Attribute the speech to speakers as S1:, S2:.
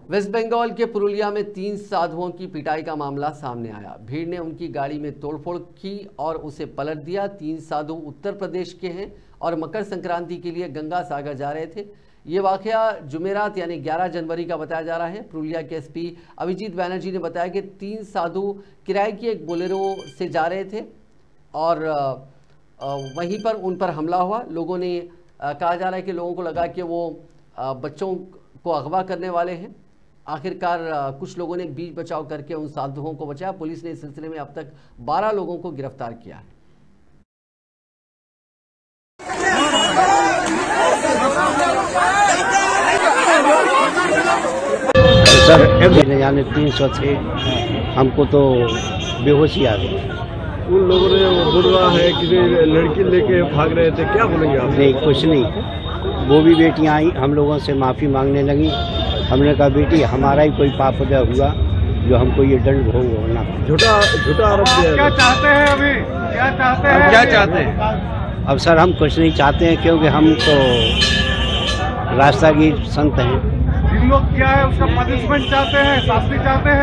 S1: Waste Bengal के पुरुलिया में 3 साधुओं की पिटाई का मामला सामने आया। भीड़ ने उनकी गाड़ी में तोड़फोड़ की और उसे पलट दिया। 3 साधु उत्तर प्रदेश के हैं और मकर संक्रांति के लिए गंगा सागर जा रहे थे। ये वाकया जुमेरात यानी 11 जनवरी का बताया जा रहा है। पुरुलिया के एसपी अभिजीत बैनर्जी ने बताया कि 3 साधु किराए की एक बोलेरो से जा रहे थे और वहीं पर उन पर हमला हुआ। लोगों ने कहा जा रहा है कि लोगों को लगा कि वो बच्चों को अगवा करने वाले हैं। आखिरकार कुछ लोगों ने बीच बचाव करके उन साधुओं को बचाया। पुलिस ने इस सिलसिले में अब तक 12 लोगों को गिरफ्तार किया है।
S2: सर न जाने 300 थे, हमको तो बेहोशी आ गई।
S3: उन लोगों ने बुढ़वा है कि लड़की लेके भाग रहे थे, क्या बोलेंगे आप?
S2: नहीं, कुछ नहीं। वो भी बेटियां आई, हम लोगों से माफ़ी मांगने लगी। हमने कहा बेटी हमारा ही कोई पाप उदय हुआ जो हमको ये दंड भोगना।
S3: झूठा आरोप दिया।
S4: क्या चाहते हैं अभी? क्या चाहते हैं?
S2: अब सर हम कुछ नहीं चाहते हैं, क्योंकि हम तो रास्तागीर संत हैं।
S4: इन लोग क्या है उसका पनिशमेंट चाहते हैं, शास्ति चाहते हैं।